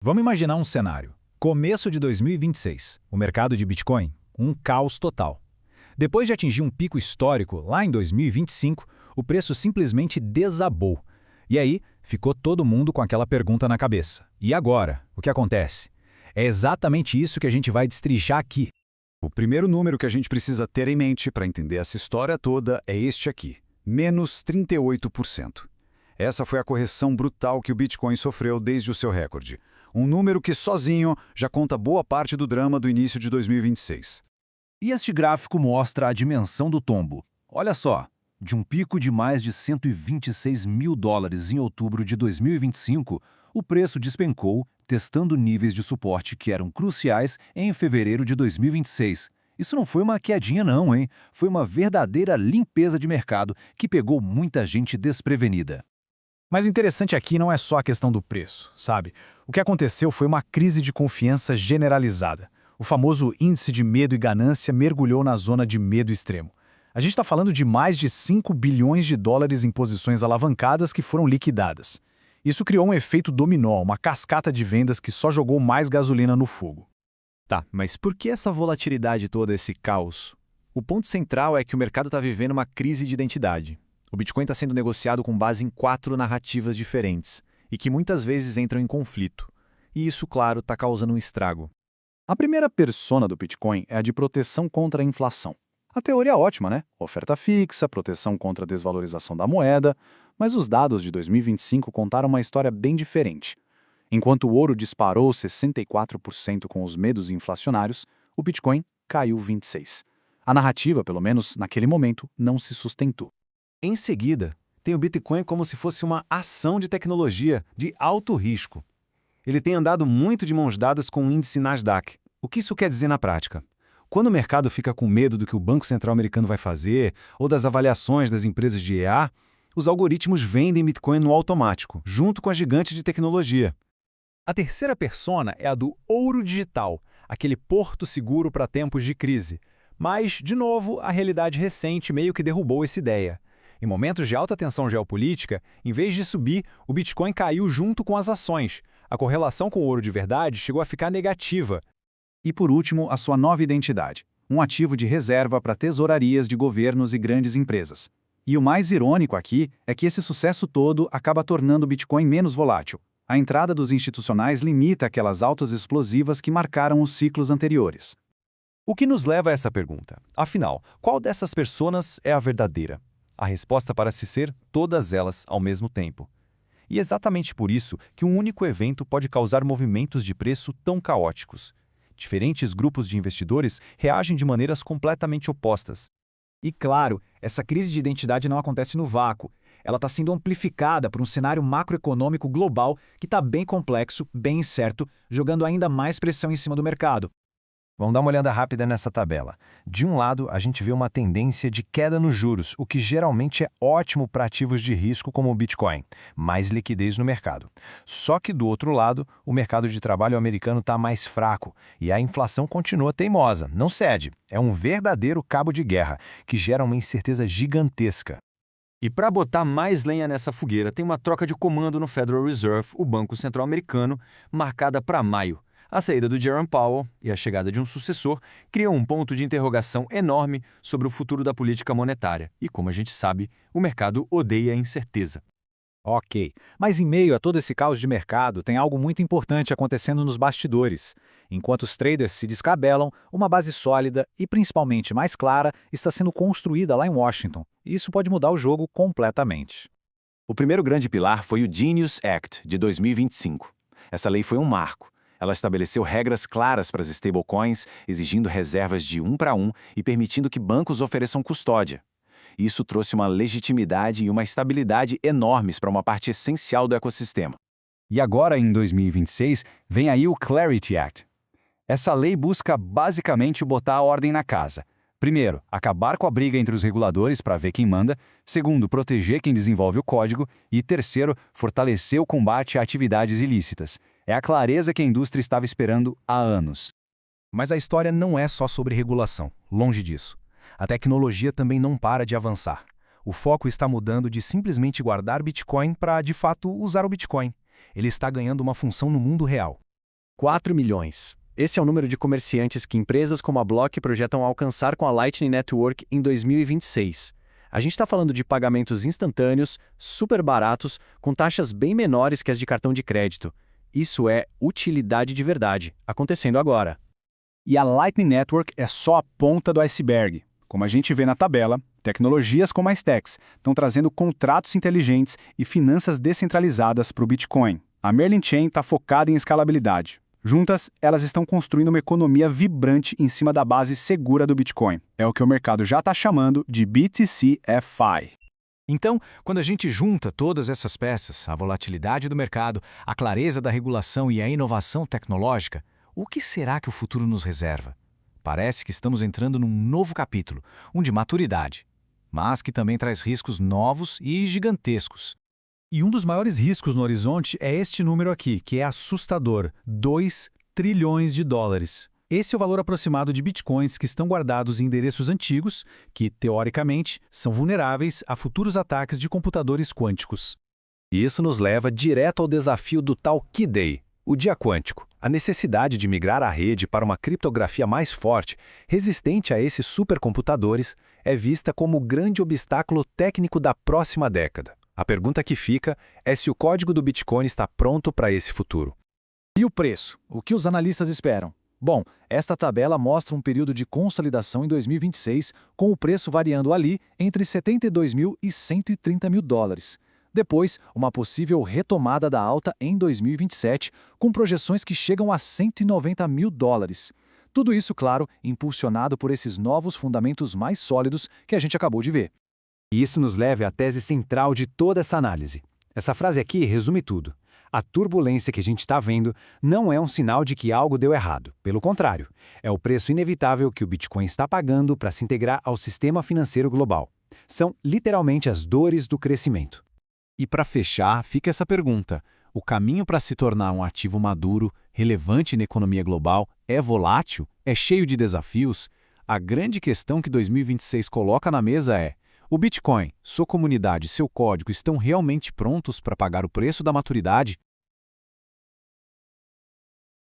Vamos imaginar um cenário. Começo de 2026, o mercado de Bitcoin, um caos total. Depois de atingir um pico histórico, lá em 2025, o preço simplesmente desabou. E aí, ficou todo mundo com aquela pergunta na cabeça. E agora? O que acontece? É exatamente isso que a gente vai destrinchar aqui. O primeiro número que a gente precisa ter em mente para entender essa história toda é este aqui, menos 38%. Essa foi a correção brutal que o Bitcoin sofreu desde o seu recorde. Um número que sozinho já conta boa parte do drama do início de 2026. E este gráfico mostra a dimensão do tombo. Olha só, de um pico de mais de 126 mil dólares em outubro de 2025, o preço despencou, testando níveis de suporte que eram cruciais em fevereiro de 2026. Isso não foi uma quedinha não, hein? Foi uma verdadeira limpeza de mercado que pegou muita gente desprevenida. Mas o interessante aqui não é só a questão do preço, sabe? O que aconteceu foi uma crise de confiança generalizada. O famoso índice de medo e ganância mergulhou na zona de medo extremo. A gente está falando de mais de 5 bilhões de dólares em posições alavancadas que foram liquidadas. Isso criou um efeito dominó, uma cascata de vendas que só jogou mais gasolina no fogo. Tá, mas por que essa volatilidade toda, esse caos? O ponto central é que o mercado está vivendo uma crise de identidade. O Bitcoin está sendo negociado com base em 4 narrativas diferentes, e que muitas vezes entram em conflito. E isso, claro, está causando um estrago. A primeira persona do Bitcoin é a de proteção contra a inflação. A teoria é ótima, né? Oferta fixa, proteção contra a desvalorização da moeda, mas os dados de 2025 contaram uma história bem diferente. Enquanto o ouro disparou 64% com os medos inflacionários, o Bitcoin caiu 26%. A narrativa, pelo menos naquele momento, não se sustentou. Em seguida, tem o Bitcoin como se fosse uma ação de tecnologia de alto risco. Ele tem andado muito de mãos dadas com o índice Nasdaq. O que isso quer dizer na prática? Quando o mercado fica com medo do que o Banco Central americano vai fazer ou das avaliações das empresas de EA, os algoritmos vendem Bitcoin no automático, junto com as gigantes de tecnologia. A terceira persona é a do ouro digital, aquele porto seguro para tempos de crise. Mas, de novo, a realidade recente meio que derrubou essa ideia. Em momentos de alta tensão geopolítica, em vez de subir, o Bitcoin caiu junto com as ações. A correlação com o ouro de verdade chegou a ficar negativa. E por último, a sua nova identidade, um ativo de reserva para tesourarias de governos e grandes empresas. E o mais irônico aqui é que esse sucesso todo acaba tornando o Bitcoin menos volátil. A entrada dos institucionais limita aquelas altas explosivas que marcaram os ciclos anteriores. O que nos leva a essa pergunta? Afinal, qual dessas personas é a verdadeira? A resposta parece ser todas elas ao mesmo tempo. E é exatamente por isso que um único evento pode causar movimentos de preço tão caóticos. Diferentes grupos de investidores reagem de maneiras completamente opostas. E claro, essa crise de identidade não acontece no vácuo. Ela está sendo amplificada por um cenário macroeconômico global que está bem complexo, bem incerto, jogando ainda mais pressão em cima do mercado. Vamos dar uma olhada rápida nessa tabela. De um lado, a gente vê uma tendência de queda nos juros, o que geralmente é ótimo para ativos de risco como o Bitcoin, mais liquidez no mercado. Só que do outro lado, o mercado de trabalho americano está mais fraco e a inflação continua teimosa, não cede. É um verdadeiro cabo de guerra, que gera uma incerteza gigantesca. E para botar mais lenha nessa fogueira, tem uma troca de comando no Federal Reserve, o Banco Central Americano, marcada para maio. A saída do Jerome Powell e a chegada de um sucessor criam um ponto de interrogação enorme sobre o futuro da política monetária. E, como a gente sabe, o mercado odeia a incerteza. Ok, mas em meio a todo esse caos de mercado, tem algo muito importante acontecendo nos bastidores. Enquanto os traders se descabelam, uma base sólida e principalmente mais clara está sendo construída lá em Washington. E isso pode mudar o jogo completamente. O primeiro grande pilar foi o Genius Act, de 2025. Essa lei foi um marco. Ela estabeleceu regras claras para as stablecoins, exigindo reservas de 1 para 1 e permitindo que bancos ofereçam custódia. Isso trouxe uma legitimidade e uma estabilidade enormes para uma parte essencial do ecossistema. E agora, em 2026, vem aí o Clarity Act. Essa lei busca basicamente botar a ordem na casa. Primeiro, acabar com a briga entre os reguladores para ver quem manda. Segundo, proteger quem desenvolve o código. E terceiro, fortalecer o combate a atividades ilícitas. É a clareza que a indústria estava esperando há anos. Mas a história não é só sobre regulação, longe disso. A tecnologia também não para de avançar. O foco está mudando de simplesmente guardar Bitcoin para, de fato, usar o Bitcoin. Ele está ganhando uma função no mundo real. 4 milhões. Esse é o número de comerciantes que empresas como a Block projetam alcançar com a Lightning Network em 2026. A gente está falando de pagamentos instantâneos, super baratos, com taxas bem menores que as de cartão de crédito. Isso é utilidade de verdade, acontecendo agora. E a Lightning Network é só a ponta do iceberg. Como a gente vê na tabela, tecnologias como a Stacks estão trazendo contratos inteligentes e finanças descentralizadas para o Bitcoin. A Merlin Chain está focada em escalabilidade. Juntas, elas estão construindo uma economia vibrante em cima da base segura do Bitcoin. É o que o mercado já está chamando de BTC-FI. Então, quando a gente junta todas essas peças, a volatilidade do mercado, a clareza da regulação e a inovação tecnológica, o que será que o futuro nos reserva? Parece que estamos entrando num novo capítulo, um de maturidade, mas que também traz riscos novos e gigantescos. E um dos maiores riscos no horizonte é este número aqui, que é assustador: 2 trilhões de dólares. Esse é o valor aproximado de bitcoins que estão guardados em endereços antigos, que, teoricamente, são vulneráveis a futuros ataques de computadores quânticos. E isso nos leva direto ao desafio do tal Key Day, o dia quântico. A necessidade de migrar a rede para uma criptografia mais forte, resistente a esses supercomputadores, é vista como o grande obstáculo técnico da próxima década. A pergunta que fica é se o código do Bitcoin está pronto para esse futuro. E o preço? O que os analistas esperam? Bom, esta tabela mostra um período de consolidação em 2026, com o preço variando ali entre 72 mil e 130 mil dólares. Depois, uma possível retomada da alta em 2027, com projeções que chegam a 190 mil dólares. Tudo isso, claro, impulsionado por esses novos fundamentos mais sólidos que a gente acabou de ver. E isso nos leva à tese central de toda essa análise. Essa frase aqui resume tudo. A turbulência que a gente está vendo não é um sinal de que algo deu errado. Pelo contrário, é o preço inevitável que o Bitcoin está pagando para se integrar ao sistema financeiro global. São literalmente as dores do crescimento. E para fechar, fica essa pergunta: o caminho para se tornar um ativo maduro, relevante na economia global, é volátil? É cheio de desafios? A grande questão que 2026 coloca na mesa é: o Bitcoin, sua comunidade e seu código estão realmente prontos para pagar o preço da maturidade?